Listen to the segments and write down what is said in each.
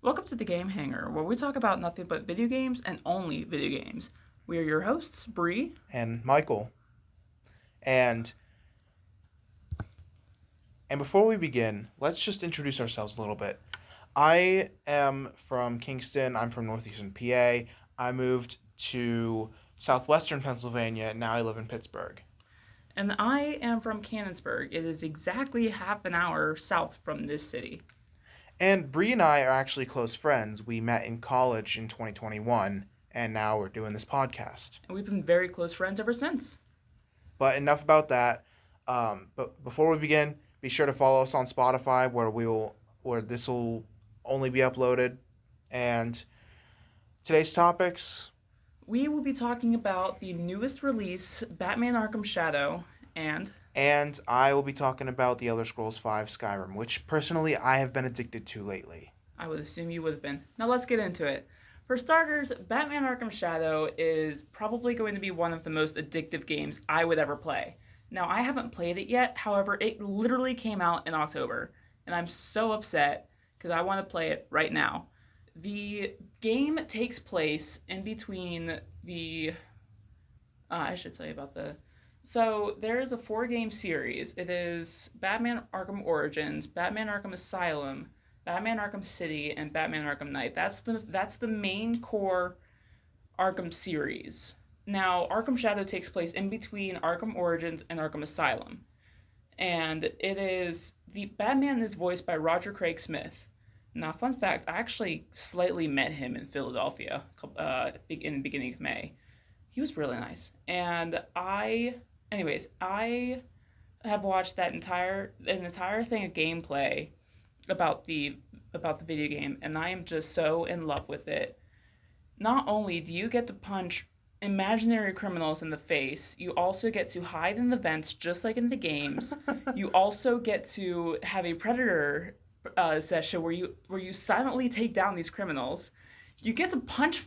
Welcome to the Game Hangar, where we talk about nothing but video games and only video games. We are your hosts, Brie. And Michael. And before we begin, let's just introduce ourselves a little bit. I am from Kingston. I'm from northeastern PA. I moved to southwestern Pennsylvania, and now I live in Pittsburgh. And I am from Canonsburg. It is exactly half an hour south from this city. And Bree and I are actually close friends. We met in college in 2021, and now we're doing this podcast. And we've been very close friends ever since. But enough about that. But before we begin, be sure to follow us on Spotify, where this will only be uploaded. And today's topics. We will be talking about the newest release, Batman Arkham Shadow, and I will be talking about the Elder Scrolls V Skyrim, which personally I have been addicted to lately. I would assume you would have been. Now let's get into it. For starters, Batman Arkham Shadow is probably going to be one of the most addictive games I would ever play. Now, I haven't played it yet, however, it literally came out in October, and I'm so upset because I want to play it right now. The game takes place in between the. I should tell you about the. So, there is a 4-game series. It is Batman Arkham Origins, Batman Arkham Asylum, Batman Arkham City, and Batman Arkham Knight. That's the main core Arkham series. Now, Arkham Shadow takes place in between Arkham Origins and Arkham Asylum. And the Batman is voiced by Roger Craig Smith. Now, fun fact, I actually slightly met him in Philadelphia in the beginning of May. He was really nice. And I have watched an entire thing of gameplay about the video game, and I am just so in love with it. Not only do you get to punch imaginary criminals in the face, you also get to hide in the vents just like in the games. You also get to have a predator session where you silently take down these criminals. You get to punch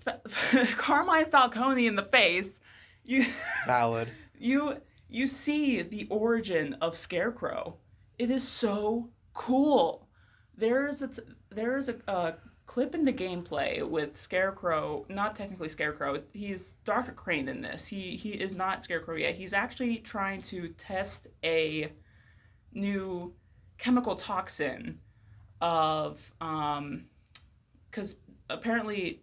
Carmine Falcone in the face. Valid. You see the origin of Scarecrow. It is so cool. There is a clip in the gameplay with Scarecrow, not technically Scarecrow, he's Dr. Crane in this. He is not Scarecrow yet. He's actually trying to test a new chemical toxin of, because apparently,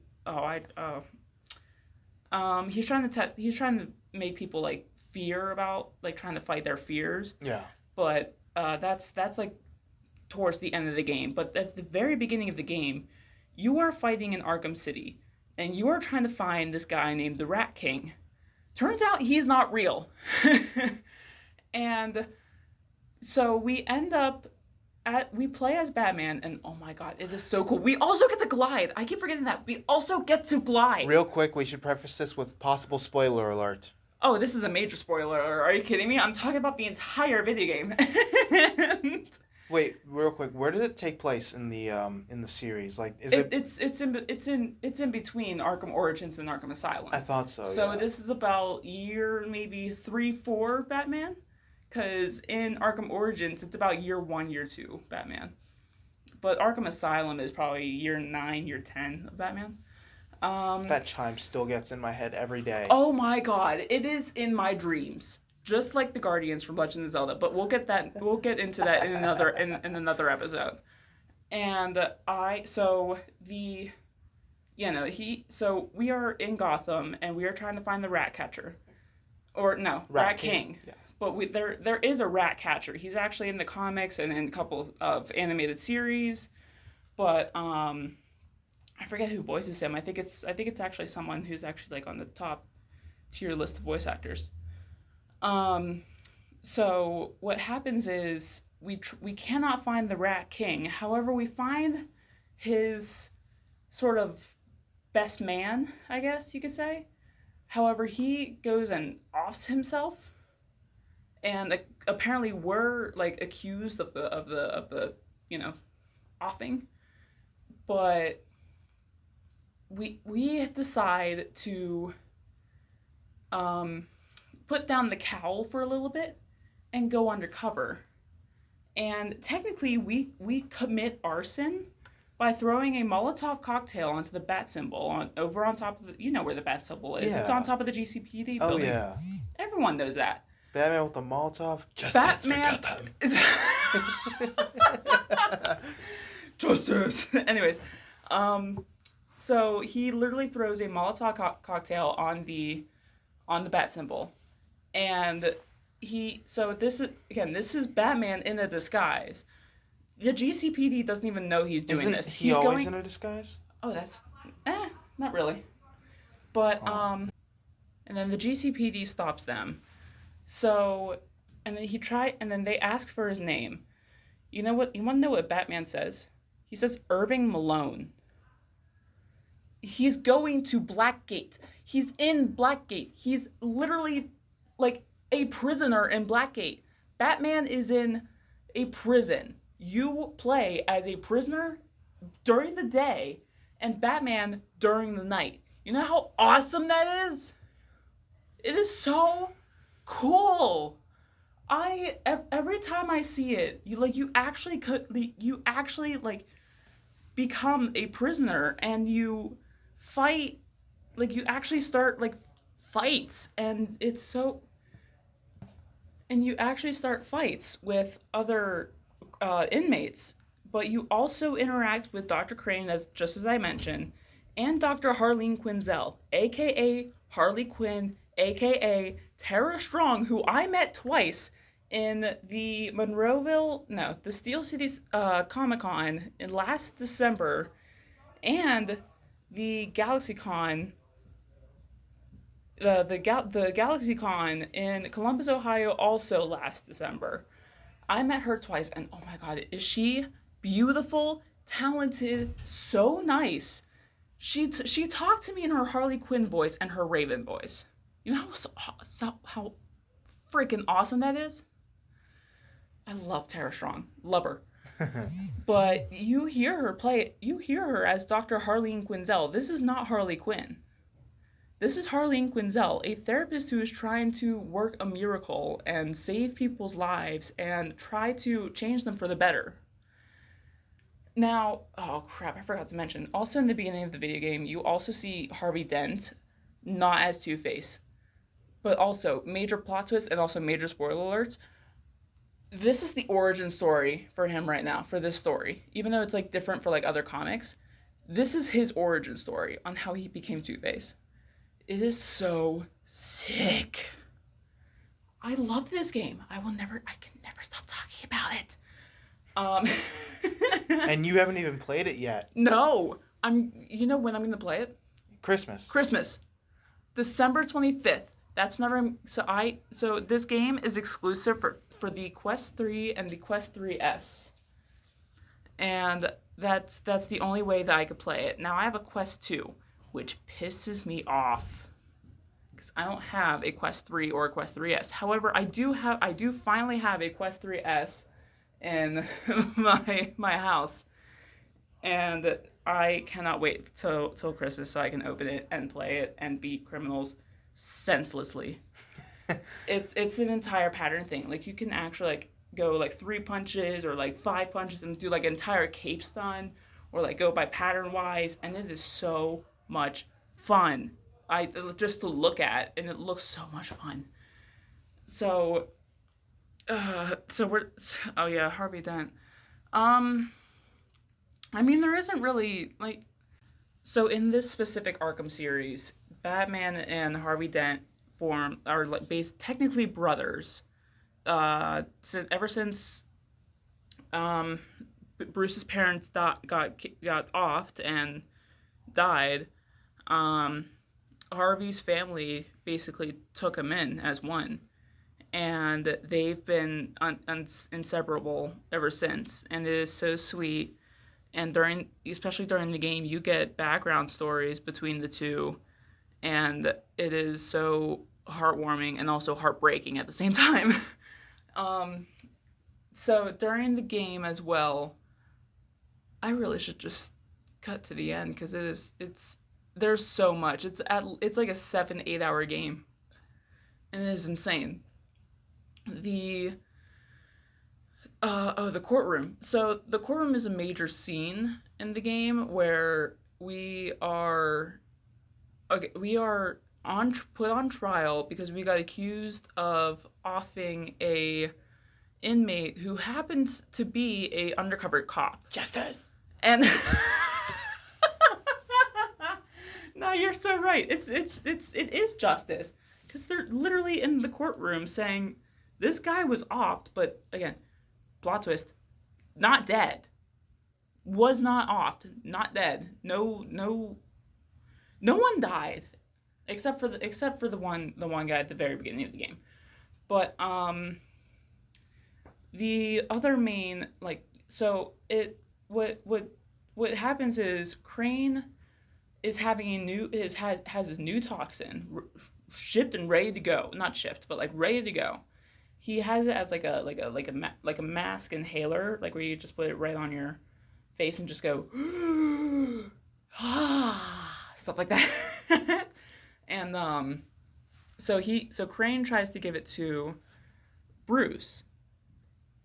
he's trying to make people like fear about, like trying to fight their fears. Yeah. But that's like towards the end of the game. But at the very beginning of the game, you are fighting in Arkham City, and you are trying to find this guy named the Rat King. Turns out he's not real. And so we play as Batman, and oh my god, it is so cool. We also get to glide. I keep forgetting that. We also get to glide. Real quick, we should preface this with possible spoiler alert. Oh, this is a major spoiler. Are you kidding me? I'm talking about the entire video game. Wait, real quick, where does it take place in the series? Like, It's in between Arkham Origins and Arkham Asylum. I thought so. So yeah. this is about year maybe 3-4 Batman, because in Arkham Origins it's about year 1, year 2 Batman, but Arkham Asylum is probably year 9, year 10 of Batman. That chime still gets in my head every day. Oh my god, it is in my dreams. Just like the Guardians from Legend of Zelda, but we'll get into that in another episode. And we are in Gotham, and we are trying to find the Rat Catcher, or no, Rat King. Yeah. But there is a Rat Catcher. He's actually in the comics and in a couple of animated series, but I forget who voices him. I think it's actually someone who's actually like on the top tier list of voice actors. So what happens is we cannot find the Rat King. However, we find his sort of best man, I guess you could say. However, he goes and offs himself, and apparently we're like accused of the offing, but we decide to put down the cowl for a little bit and go undercover. And technically, we commit arson, by throwing a Molotov cocktail onto the bat symbol over on top of you know where the bat symbol is. It's on Yeah. top of the GCPD Oh building. yeah. Everyone knows that. Batman with the Molotov. Justice for Batman. Gotham. Justice. Anyways, so he literally throws a Molotov cocktail on the bat symbol, and this is Batman in a disguise. The GCPD doesn't even know he's doing Isn't this. he He's always going. in a disguise? Oh, that's not really. But Oh. and then the GCPD stops them. So, and then they ask for his name. You know what? You want to know what Batman says? He says Irving Malone. He's going to Blackgate. He's in Blackgate. He's literally like a prisoner in Blackgate. Batman is in a prison. You play as a prisoner during the day and Batman during the night. You know how awesome that is? It is so cool. Every time I see it, you actually become a prisoner and you fight, you actually start fights, and you actually start fights with other inmates, but you also interact with Dr. Crane, as I mentioned, and Dr. Harleen Quinzel, aka Harley Quinn, aka Tara Strong, who I met twice in the the Steel City Comic Con in last December, and the GalaxyCon, the GalaxyCon in Columbus, Ohio, also last December. I met her twice, and oh my god, is she beautiful, talented, so nice. She talked to me in her Harley Quinn voice and her Raven voice. You know how freaking awesome that is? I love Tara Strong. Love her. But you hear her as Dr. Harleen Quinzel. This is not Harley Quinn. This is Harleen Quinzel, a therapist who is trying to work a miracle and save people's lives and try to change them for the better. Now, oh crap, I forgot to mention. Also in the beginning of the video game, you also see Harvey Dent, not as Two-Face, but also major plot twists and also major spoiler alerts. This is the origin story for him right now, for this story. Even though it's different for other comics, this is his origin story on how he became Two-Face. It is so sick. I love this game. I can never stop talking about it. And you haven't even played it yet. No. You know when I'm going to play it? Christmas. December 25th. That's never so this game is exclusive for the Quest 3 and the Quest 3S. And that's the only way that I could play it. Now I have a Quest 2, which pisses me off because I don't have a Quest 3 or a Quest 3S. However, I do finally have a Quest 3S in my house, and I cannot wait till Christmas so I can open it and play it and beat criminals senselessly. It's an entire pattern thing. You can actually go 3 punches or 5 punches and do entire cape stun, or go by pattern wise, and it is so much fun. Just to look at, and it looks so much fun. So Harvey Dent. There isn't really so in this specific Arkham series, Batman and Harvey Dent are based technically brothers. Ever since Bruce's parents got offed and died, Harvey's family basically took him in as one, and they've been inseparable ever since, and it is so sweet. And especially during the game, you get background stories between the two, and it is so heartwarming and also heartbreaking at the same time. So during the game as well, I really should just cut to the end because there's so much. It's like a 7-8 hour game, and it is insane. The courtroom. So the courtroom is a major scene in the game where we are put on trial because we got accused of offing a inmate who happens to be a undercover cop. Justice. And no, you're so right. It is justice because they're literally in the courtroom saying this guy was offed, but again, plot twist, not dead. Was not offed, not dead. No one died except for the one guy at the very beginning of the game. But the other main, like, so it what happens is Crane is having has his new toxin shipped and ready to go. Not shipped, but like ready to go. He has it as like a mask inhaler, like where you just put it right on your face and just go stuff like that. And so Crane tries to give it to Bruce,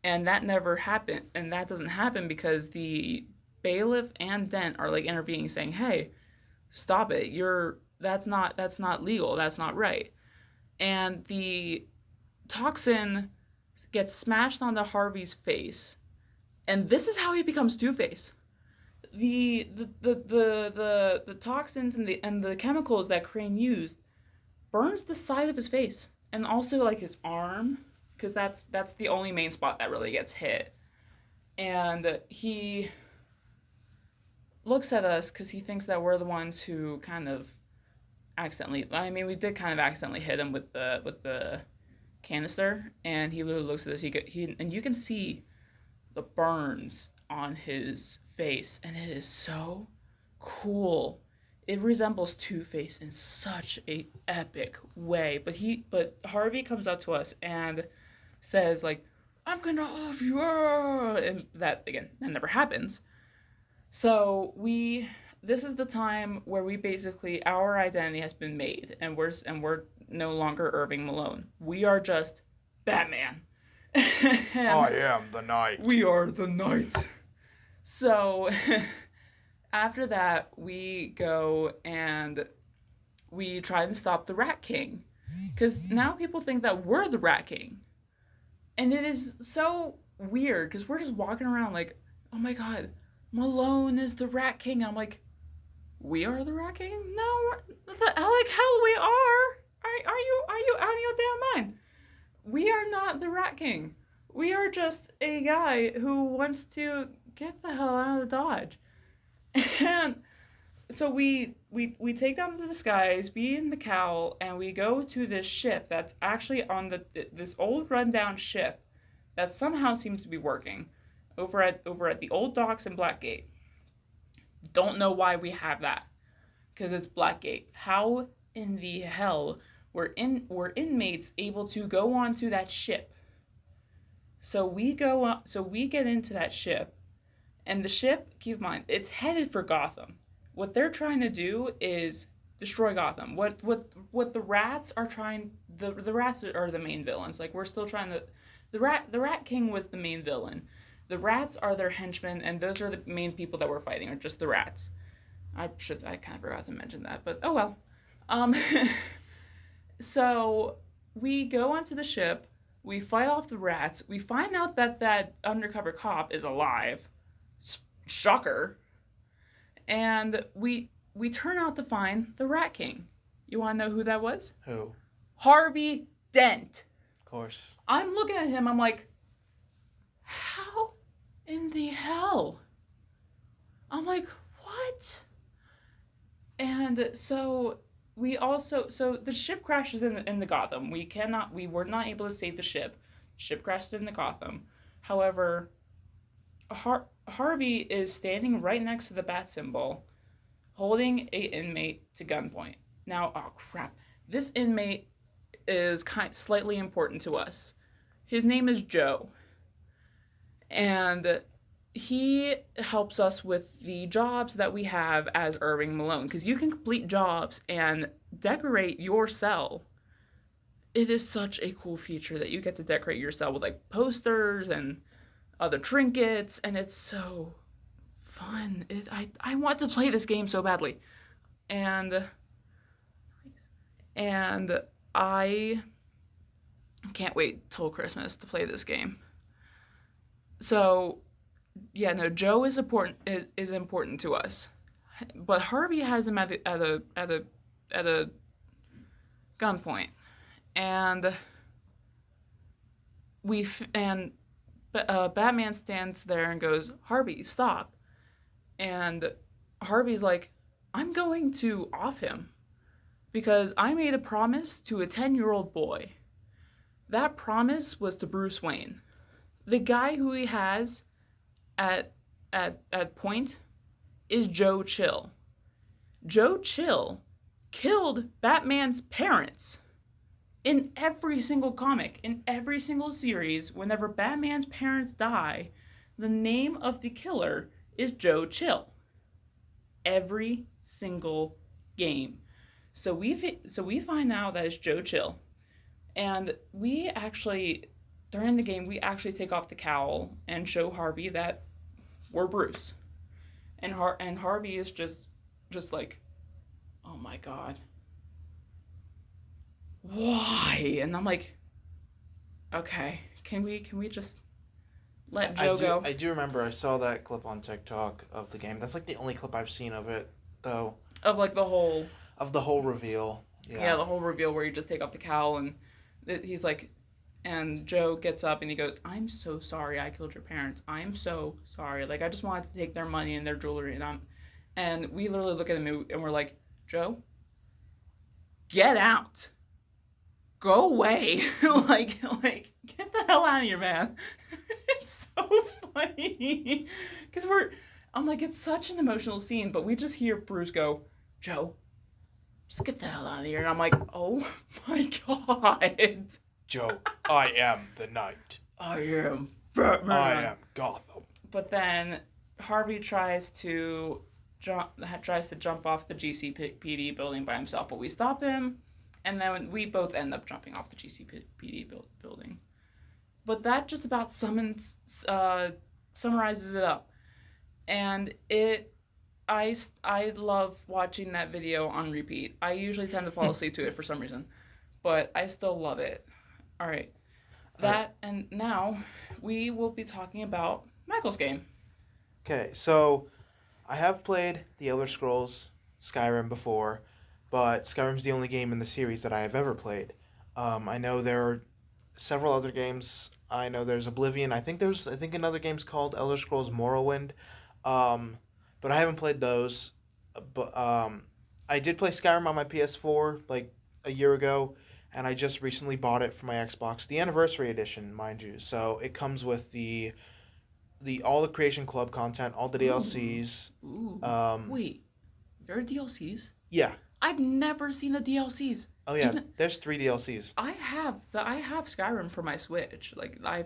and that never happened, and that doesn't happen because the bailiff and Dent are like intervening, saying, "Hey, stop it! That's not legal. That's not right." And the toxin gets smashed onto Harvey's face, and this is how he becomes Two-Face. The toxins and the chemicals that Crane used burns the side of his face and also like his arm, because that's the only main spot that really gets hit. And he looks at us because he thinks that we're the ones who kind of accidentally. I mean, we did kind of accidentally hit him with the canister, and he literally looks at us. And you can see the burns on his face, and it is so cool. It resembles Two-Face in such a epic way. But Harvey comes up to us and says like, "I'm gonna off you," and that never happens. So this is the time where we basically, our identity has been made, and we're no longer Irving Malone. We are just Batman. I am the Knight. We are the Knight. So after that, we go and we try to stop the Rat King, because now people think that we're the Rat King, and it is so weird because we're just walking around like, "Oh my God, Malone is the Rat King." I'm like, "We are the Rat King? No, like hell we are. Are you out of your damn mind? We are not the Rat King. We are just a guy who wants to get the hell out of Dodge." And so we take down the disguise, be in the cowl, and we go to this ship that's actually on this old rundown ship that somehow seems to be working over at the old docks in Blackgate. Don't know why we have that, because it's Blackgate. How in the hell were inmates able to go onto that ship? So we get into that ship, and the ship, keep in mind, it's headed for Gotham. What they're trying to do is destroy Gotham. What the rats are trying, the rats are the main villains. Like, we're still trying to, the Rat King was the main villain. The rats are their henchmen, and those are the main people that we're fighting, are just the rats. I kind of forgot to mention that, but oh well. So we go onto the ship, we fight off the rats, we find out that undercover cop is alive. Shocker. And we turn out to find the Rat King. You want to know who that was? Who? Harvey Dent. Of course. I'm looking at him, I'm like, how in the hell? I'm like, what? And so the ship crashes in the Gotham. We were not able to save the ship. Ship crashed in the Gotham. However, Harvey is standing right next to the bat symbol, holding a inmate to gunpoint. Now, oh crap, this inmate is slightly important to us. His name is Joe, and he helps us with the jobs that we have as Irving Malone, because you can complete jobs and decorate your cell. It is such a cool feature that you get to decorate your cell with like posters and other trinkets, and it's so fun. I want to play this game so badly, and and I can't wait till Christmas to play this game. So yeah, no, Joe is important to us, but Harvey has him at a gunpoint, and and Batman stands there and goes, Harvey, stop, and Harvey's like, I'm going to off him because I made a promise to a 10-year-old boy. That promise was to Bruce Wayne. The guy who he has at point is Joe Chill. Joe Chill killed Batman's parents. In every single comic, in every single series, whenever Batman's parents die, the name of the killer is Joe Chill. Every single game. So we find out that it's Joe Chill. And we actually, during the game, we actually take off the cowl and show Harvey that we're Bruce. And Harvey is just like, oh my god, why? And I'm like, okay, can we just let Joe go? I do remember I saw that clip on TikTok of the game. That's like the only clip I've seen of it, though. Of like the whole reveal. Yeah, the whole reveal where you just take off the cowl and he's like, and Joe gets up and he goes, I'm so sorry I killed your parents. I'm so sorry. Like, I just wanted to take their money and their jewelry, and we literally look at him and we're like, Joe, get out. Go away. like get the hell out of here, man. It's so funny. Because I'm like, it's such an emotional scene, but we just hear Bruce go, Joe, just get the hell out of here. And I'm like, oh my god. Joe, I am the Knight. I am Batman. I am Gotham. But then Harvey tries to jump off the GCPD building by himself, but we stop him, and then we both end up jumping off the GCPD building. But that just about summarizes it up, and I love watching that video on repeat. I usually tend to fall asleep to it for some reason, but I still love it. All right. And now we will be talking about Michael's game. Okay, so I have played the Elder Scrolls Skyrim before, but Skyrim's the only game in the series that I have ever played. I know there are several other games. I know there's Oblivion. I think another game's called Elder Scrolls Morrowind. But I haven't played those. But I did play Skyrim on my PS4 like a year ago, and I just recently bought it for my Xbox, the Anniversary Edition, mind you. So it comes with the all the Creation Club content, all the DLCs. Ooh. Wait, there are DLCs? Yeah. I've never seen the DLCs. Oh yeah, there's 3 DLCs. I have Skyrim for my Switch. Like I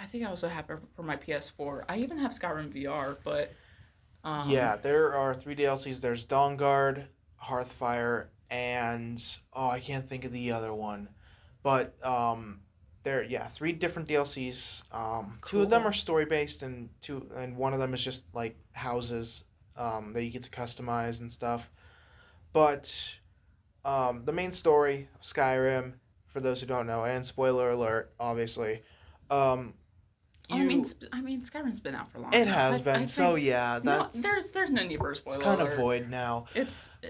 think I also have it for my PS4. I even have Skyrim VR, but yeah, there are 3 DLCs. There's Dawnguard, Hearthfire, and I can't think of the other one. But 3 different DLCs. Cool. 2 of them are story based, and one of them is just like houses that you get to customize and stuff. But the main story of Skyrim, for those who don't know, and spoiler alert, obviously. Skyrim's been out for long. It has been. So yeah, that's there's no need for a spoiler. It's kind alert. of void now.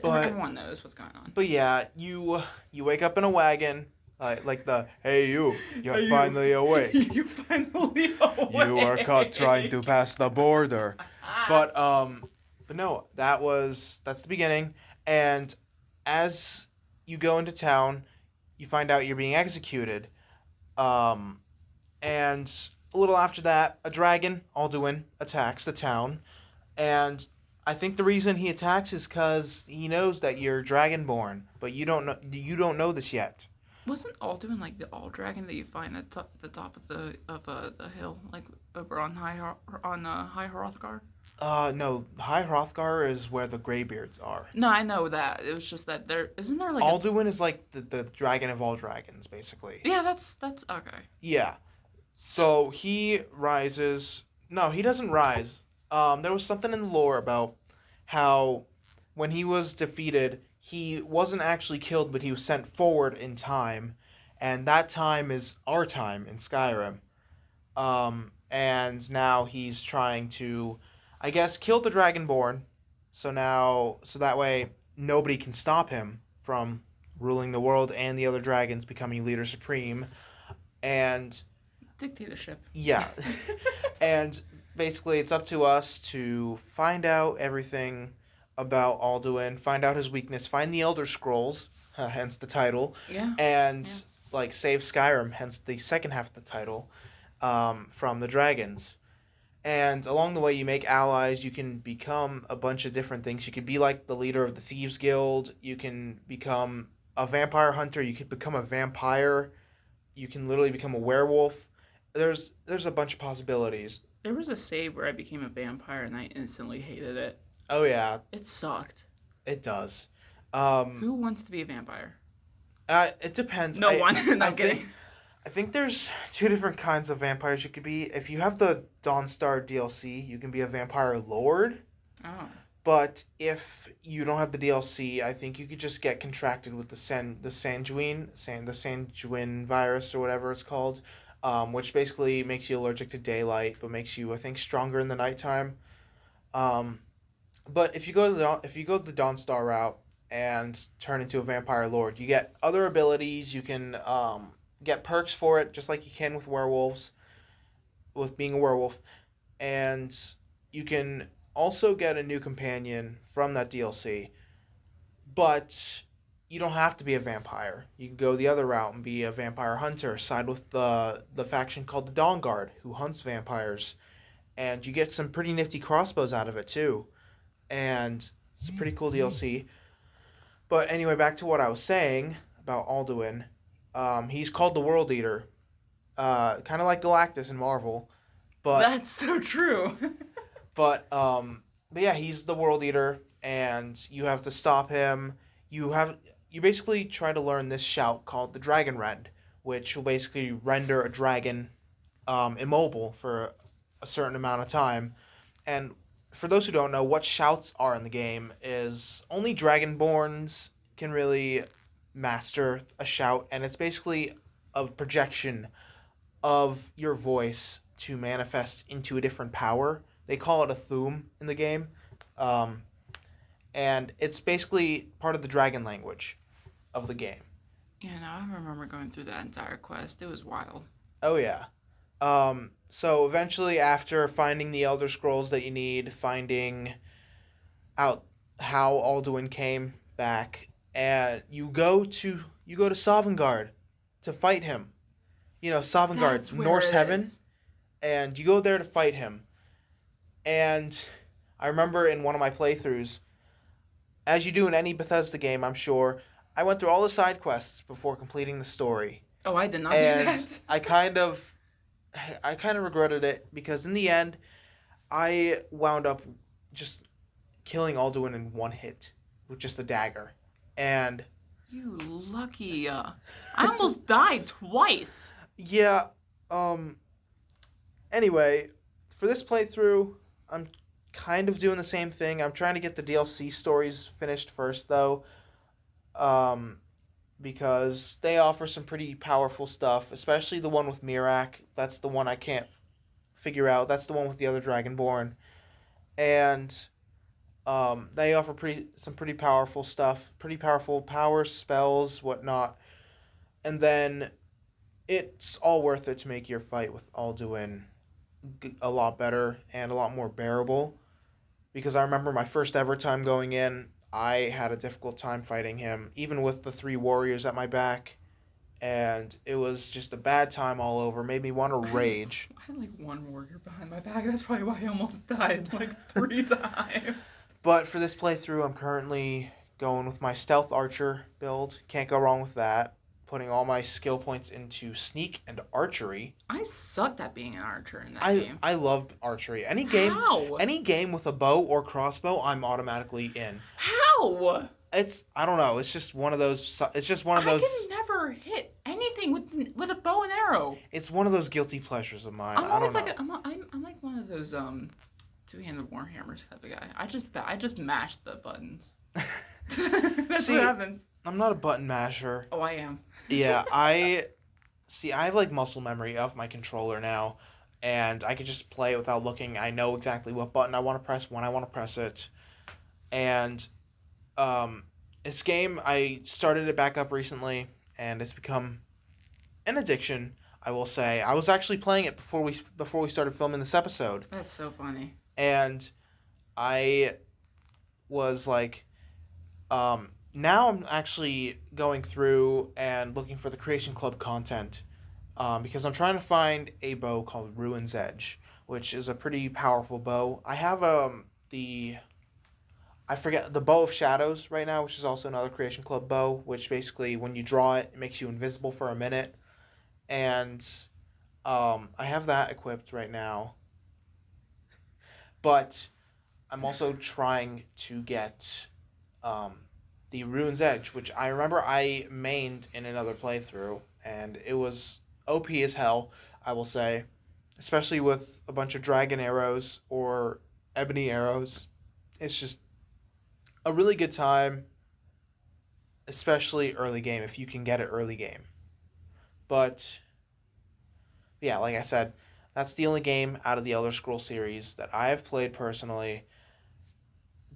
But everyone knows what's going on. But yeah, you wake up in a wagon, like the you're finally awake. You're finally awake. You are caught trying to pass the border. But no, that's the beginning, and as you go into town, you find out you're being executed. And a little after that, a dragon, Alduin, attacks the town. And I think the reason he attacks is because he knows that you're dragonborn, but you don't know this yet. Wasn't Alduin like the all dragon that you find at the top of the hill, like over on High Hrothgar? No, High Hrothgar is where the Greybeards are. No, I know that. It was just that isn't there like Alduin is like the dragon of all dragons, basically. Yeah, that's okay. Yeah. So he rises. No, he doesn't rise. There was something in the lore about how when he was defeated, he wasn't actually killed, but he was sent forward in time, and that time is our time in Skyrim. And now he's trying to, I guess, kill the Dragonborn. So that way nobody can stop him from ruling the world and the other dragons becoming leader supreme. And Dictatorship. yeah, and basically it's up to us to find out everything about Alduin, find out his weakness, find the Elder Scrolls, hence the title, Yeah. and Yeah. like save Skyrim, hence the second half of the title, from the dragons. And along the way, you make allies. You can become a bunch of different things. You could be like the leader of the Thieves Guild. You can become a vampire hunter. You could become a vampire. You can literally become a werewolf. There's a bunch of possibilities. There was a save where I became a vampire and I instantly hated it. Oh yeah, It sucked. it does. Who wants to be a vampire? It depends. No one. No, I I'm kidding. think I think there's two different kinds of vampires you could be. If you have the Dawnstar DLC, you can be a vampire lord. Oh. But if you don't have the DLC, I think you could just get contracted with the Sanguine virus or whatever it's called, which basically makes you allergic to daylight, but makes you, I think, stronger in the nighttime. Um, but if you go to the Dawnstar route and turn into a vampire lord, you get other abilities. You can get perks for it, just like you can with werewolves, with being a werewolf, and you can also get a new companion from that DLC. But you don't have to be a vampire. You can go the other route and be a vampire hunter, side with the faction called the Dawn Guard, who hunts vampires, and you get some pretty nifty crossbows out of it too. And it's a pretty cool DLC. But anyway, back to what I was saying about Alduin. He's called the World Eater, kind of like Galactus in Marvel, but That's so true. but yeah, he's the World Eater, and you have to stop him. You basically try to learn this shout called the Dragon Rend, which will basically render a dragon immobile for a certain amount of time. And for those who don't know, what shouts are in the game is only Dragonborns can really master a shout, and it's basically a projection of your voice to manifest into a different power. They call it a Thum in the game, and it's basically part of the dragon language of the game. Yeah, no, I remember going through that entire quest. It was wild. Oh yeah. So eventually, after finding the Elder Scrolls that you need, finding out how Alduin came back, and you go to Sovngarde to fight him. You know, Sovngarde, That's where Norse it heaven, is. and you go there to fight him. And I remember in one of my playthroughs, as you do in any Bethesda game, I'm sure, I went through all the side quests before completing the story. Oh, I did not do And that. I kind of regretted it because in the end, I wound up just killing Alduin in one hit with just a dagger. And You lucky. I almost died twice. yeah, anyway, for this playthrough, I'm kind of doing the same thing. I'm trying to get the DLC stories finished first, though, because they offer some pretty powerful stuff, especially the one with Mirak. That's the one I can't figure out. That's the one with the other Dragonborn. And they offer some pretty powerful stuff, pretty powerful powers, spells, whatnot. And then it's all worth it to make your fight with Alduin a lot better and a lot more bearable. Because I remember my first ever time going in, I had a difficult time fighting him, even with the 3 warriors at my back. And it was just a bad time all over. Made me want to rage. I had like 1 warrior behind my back. That's probably why I almost died like 3 times. But for this playthrough, I'm currently going with my stealth archer build. Can't go wrong with that. Putting all my skill points into sneak and archery. I sucked at being an archer in that game. I love archery. How? Any game with a bow or crossbow, I'm automatically in. How? I don't know. It's just one of those. I can never hit anything anything with a bow and arrow. It's one of those guilty pleasures of mine. I'm I don't always know. like I'm like one of those two-handed warhammers type of guy. I just mash the buttons. That's See, what happens. I'm not a button masher. Oh, I am. Yeah, I see. I have like muscle memory of my controller now, and I can just play without looking. I know exactly what button I want to press when I want to press it, and um, this game I started it back up recently, and it's become an addiction. I will say. I was actually playing it before we started filming this episode, That's so funny. and I was like, now I'm actually going through and looking for the Creation Club content, because I'm trying to find a bow called Ruin's Edge, which is a pretty powerful bow. I have I forget the Bow of Shadows right now, which is also another Creation Club bow, which basically when you draw it, it makes you invisible for a minute, and I have that equipped right now. But I'm also trying to get um, the Ruin's Edge, which I remember I mained in another playthrough, and it was OP as hell, I will say, especially with a bunch of dragon arrows or ebony arrows. It's just a really good time, especially early game, if you can get it early game. But yeah, like I said, that's the only game out of the Elder Scrolls series that I have played personally.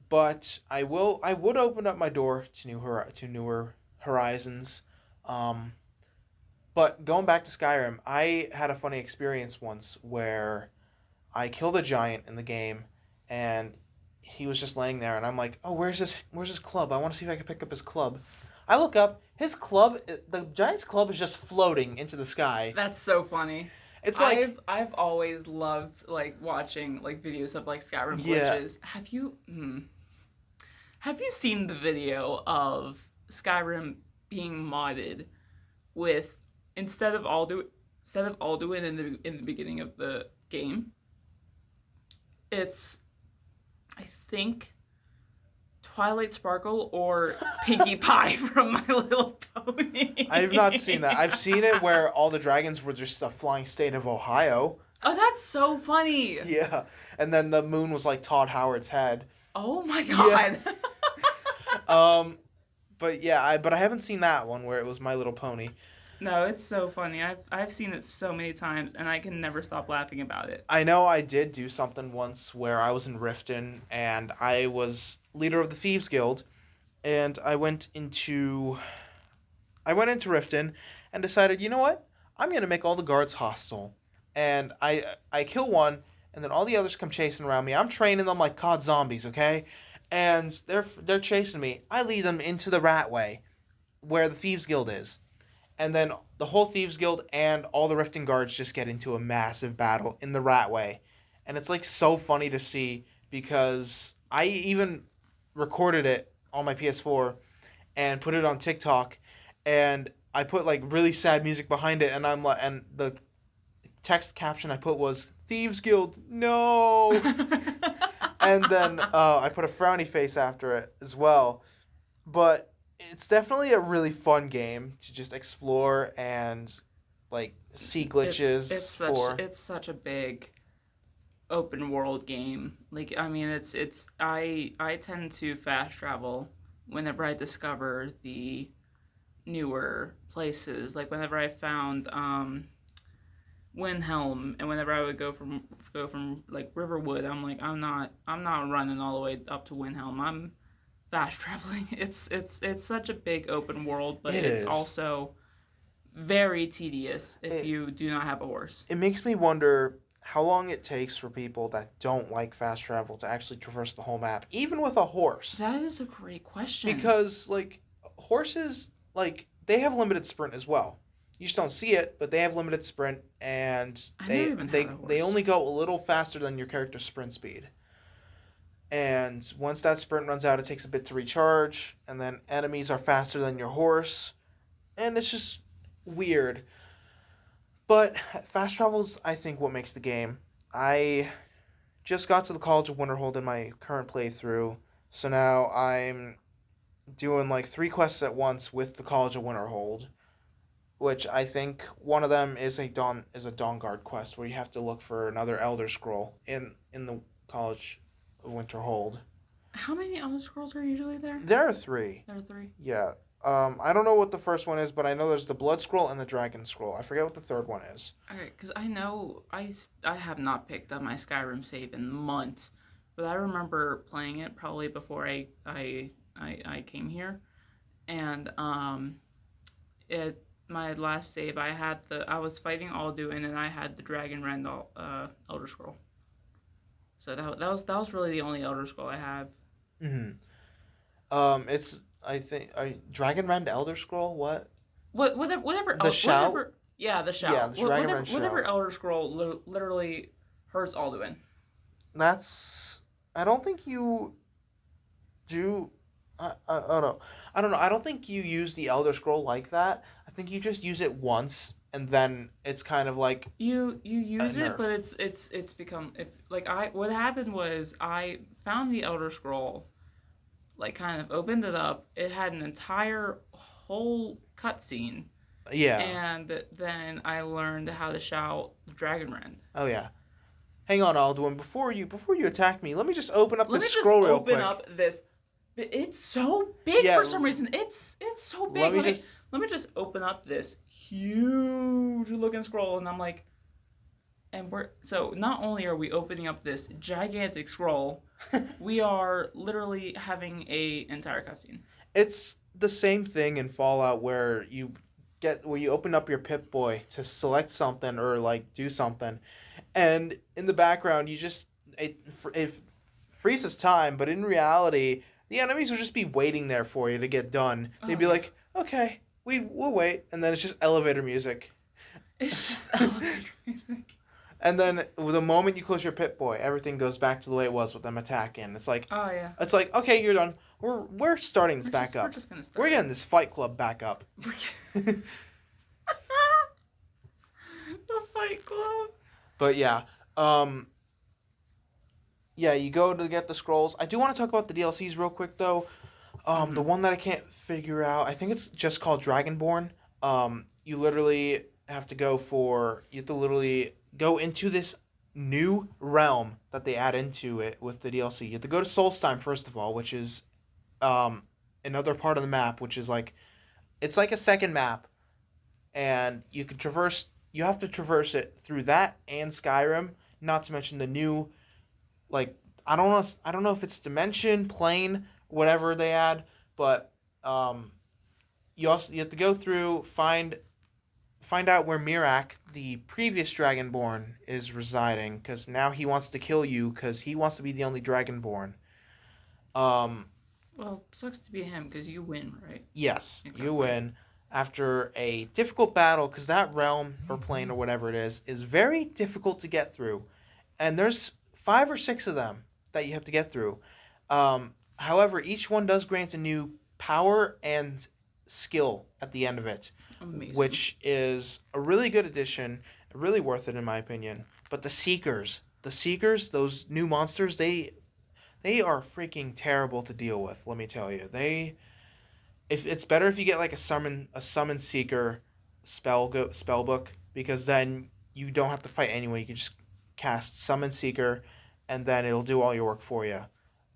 But I would open up my door to newer horizons. But going back to Skyrim, I had a funny experience once where I killed a giant in the game, and he was just laying there, and I'm like, oh, where's his club? I want to see if I can pick up his club. I look up, his club, the giant's club is just floating into the sky. That's so funny. It's like I've always loved like watching like videos of like Skyrim Yeah. glitches. Have you seen the video of Skyrim being modded with instead of Alduin in the beginning of the game, it's I think Twilight Sparkle or Pinkie Pie from My Little Pony. I have not seen that. I've seen it where all the dragons were just a flying state of Ohio. Oh, that's so funny. Yeah, and then the moon was like Todd Howard's head. Oh my god. But yeah, I haven't seen that one where it was My Little Pony. No, it's so funny. I've seen it so many times and I can never stop laughing about it. I know I did do something once where I was in Riften and I was leader of the Thieves Guild, and I went into Riften and decided, you know what? I'm gonna make all the guards hostile. And I kill one, and then all the others come chasing around me. I'm training them like COD zombies, okay? And they're chasing me. I lead them into the Ratway, where the Thieves Guild is. And then the whole Thieves Guild and all the Riften guards just get into a massive battle in the Ratway. And it's like so funny to see, because I even recorded it on my PS4 and put it on TikTok, and I put like really sad music behind it, and I'm like, and the text caption I put was Thieves Guild, no. And then I put a frowny face after it as well. But it's definitely a really fun game to just explore and like see glitches. It's such a big open world game. Like I mean I tend to fast travel whenever I discover the newer places. Like whenever I found Windhelm, and whenever I would go from like Riverwood, I'm like I'm not running all the way up to Windhelm. I'm fast traveling. It's such a big open world, but it's also very tedious if you do not have a horse. It makes me wonder how long it takes for people that don't like fast travel to actually traverse the whole map, even with a horse. That is a great question. Because like horses, like they have limited sprint as well. You just don't see it, but they have limited sprint, and they only go a little faster than your character's sprint speed. And once that sprint runs out, it takes a bit to recharge, and then enemies are faster than your horse, and it's just weird. But fast travel's, I think, what makes the game. I just got to the College of Winterhold in my current playthrough, so now I'm doing like 3 quests at once with the College of Winterhold. which I think one of them is a Dawnguard quest where you have to look for another Elder Scroll in the College of Winterhold. How many Elder Scrolls are usually there? There are three. There are three. Yeah. I don't know what the first one is, but I know there's the Blood Scroll and the Dragon Scroll. I forget what the third one is. Okay, because I know I have not picked up my Skyrim save in months, but I remember playing it probably before I came here, and it my last save I was fighting Alduin and I had the Dragon Rend Elder Scroll. So that was really the only Elder Scroll I have. Mm-hmm. It's I think Dragon Rend Elder Scroll. What? The Shout. Whatever. Yeah, the Shout. Yeah, the Dragon Rend Whatever Shout. Elder Scroll literally hurts Alduin. That's. I don't think you do. I don't know. I don't know. I don't think you use the Elder Scroll like that. I think you just use it once, and then it's kind of like You a use it, nerf. but it's become like I what happened was I found the Elder Scroll, like kind of opened it up. It had an entire whole cutscene, Yeah. and then I learned how to shout Dragon Rend. Oh yeah. Hang on, Alduin. Before you attack me, let me just open up Let this me just scroll real open quick. up this. It's so big Yeah. for some reason. It's so big. Let me just. Let me just open up this huge looking scroll, and I'm like, and we're so not only are we opening up this gigantic scroll, we are literally having a entire cutscene. It's the same thing in Fallout where you open up your Pip Boy to select something or like do something, and in the background it freezes time, but in reality the enemies will just be waiting there for you to get done. They'd Oh be yeah, like, okay, we'll wait, and then it's just elevator music. it's just elevator music. And then the moment you close your Pip Boy, everything goes back to the way it was with them attacking. Oh yeah, It's like okay, you're done. We're starting this back we're up. just gonna start. We're getting this Fight Club back up. The Fight Club. But yeah, yeah, you go to get the scrolls. I do want to talk about the DLCs real quick though. The Mm-hmm. one that I can't figure out, I think it's just called Dragonborn. You literally have to literally go into this new realm that they add into it with the DLC. You have to go to Solstheim first of all, which is um another part of the map, which is like it's like a second map, and you have to traverse it through that and Skyrim, not to mention the new like I don't know if it's dimension, plane, whatever they add, but um you have to go through find out where Mirak, the previous Dragonborn, is residing cuz now he wants to kill you cuz he wants to be the only Dragonborn. Um Well, sucks to be him because you win, right? yes, you Exactly. win after a difficult battle cuz that realm or plane or whatever it is very difficult to get through. And there's 5 or 6 of them that you have to get through. However, each one does grant a new power and skill at the end of it, Amazing. which is a really good addition, really worth it in my opinion. But the Seekers, those new monsters, they are freaking terrible to deal with. Let me tell you, if it's better if you get like a summon Seeker spell book because then you don't have to fight anyone. You can just cast Summon Seeker, and then it'll do all your work for you.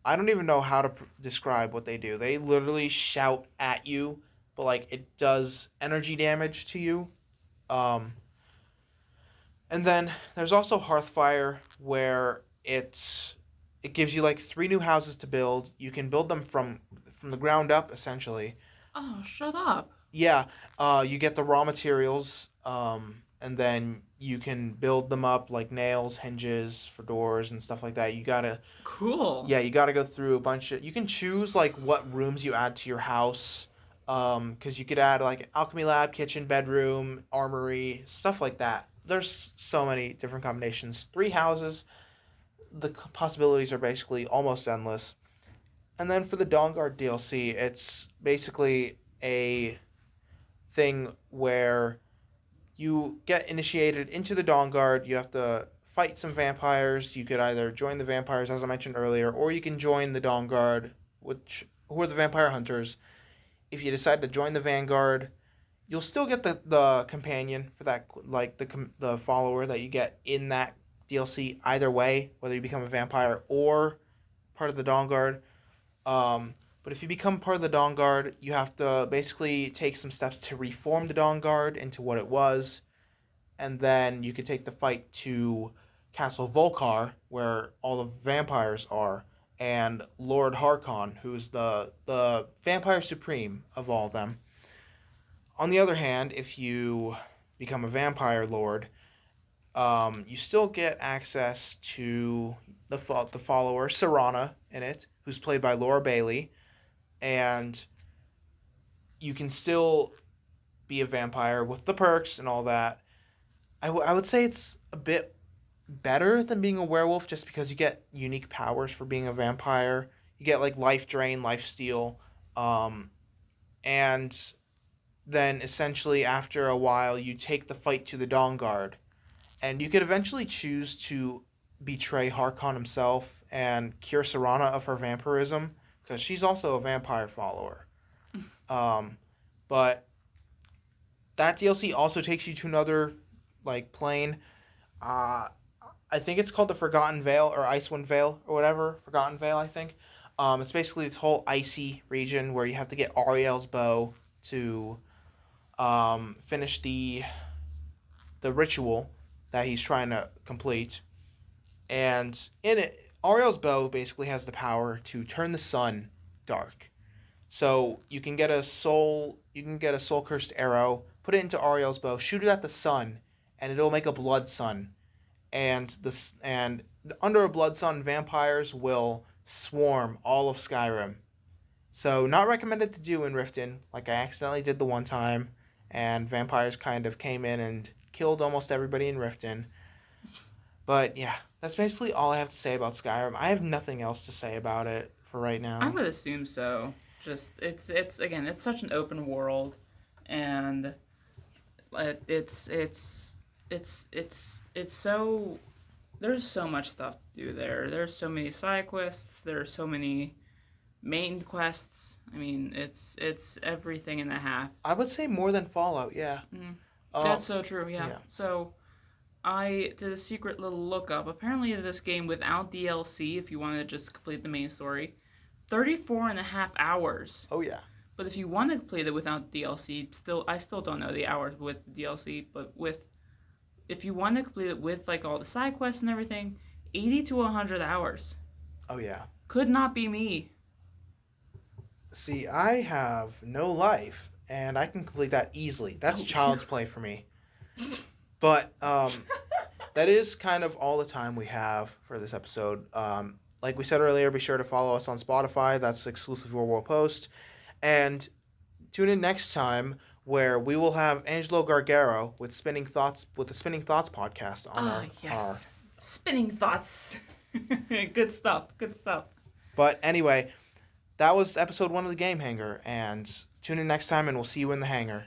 I don't even know how to describe what they do. They literally shout at you, but like it does energy damage to you. Um, and then there's also Hearthfire, where it gives you like 3 new houses to build. You can build them from the ground up, essentially. Oh, shut up. Yeah, you get the raw materials, and then you can build them up like nails, hinges for doors and stuff like that. Cool. Yeah, you gotta go through a bunch of. You can choose like what rooms you add to your house, because you could add like alchemy lab, kitchen, bedroom, armory, stuff like that. There's so many different combinations. 3 houses, the possibilities are basically almost endless. And then for the Dawnguard DLC, it's basically a thing where you get initiated into the Dawnguard. You have to fight some vampires. You could either join the vampires, as I mentioned earlier, or you can join the Dawnguard, who are the vampire hunters. If you decide to join the Vanguard, you'll still get the companion for that, like the follower that you get in that DLC either way, whether you become a vampire or part of the Dawn Guard. But if you become part of the Dawn Guard, you have to basically take some steps to reform the Dawn Guard into what it was, and then you can take the fight to Castle Volcar, where all the vampires are, and Lord Harkon, who's the vampire supreme of all of them. On the other hand, if you become a vampire lord, you still get access to the follower Serana in it, who's played by Laura Bailey, and you can still be a vampire with the perks and all that. I would say it's a bit better than being a werewolf just because you get unique powers for being a vampire. You get like life drain, life steal, and then essentially after a while you take the fight to the Dawn Guard, and you could eventually choose to betray Harkon himself and cure Serana of her vampirism because she's also a vampire follower. But that DLC also takes you to another like plane. I think it's called the Forgotten Vale or Icewind Vale or whatever. Forgotten Vale, I think. It's basically this whole icy region where you have to get Ariel's bow to finish the ritual that he's trying to complete. And in it, Ariel's bow basically has the power to turn the sun dark. So you can get a soul cursed arrow, put it into Ariel's bow, shoot it at the sun, and it'll make a blood sun. And under a blood sun, vampires will swarm all of Skyrim. So not recommended to do in Riften, like I accidentally did the one time, and vampires kind of came in and killed almost everybody in Riften. But yeah, that's basically all I have to say about Skyrim. I have nothing else to say about it for right now. I would assume so. Just it's again, it's such an open world, and it's so there's so much stuff to do there. There's so many side quests. There's so many main quests. I mean, it's everything and a half. I would say more than Fallout. Yeah. Mm. That's so true. Yeah. Yeah. So I did a secret little lookup. Apparently, this game without DLC, if you want to just complete the main story, 34 and a half hours. Oh yeah. But if you want to complete it without DLC, I still don't know the hours with DLC, but if you want to complete it with like all the side quests and everything, 80 to 100 hours. Oh yeah. Could not be me. See, I have no life, and I can complete that easily. That's child's play for me. But that is kind of all the time we have for this episode. Like we said earlier, be sure to follow us on Spotify. That's exclusive for World Post. And tune in next time where we will have Angelo Gargaro with the Spinning Thoughts podcast on Spinning Thoughts. Good stuff. But anyway, that was episode 1 of the Game Hangar, and tune in next time and we'll see you in the hangar.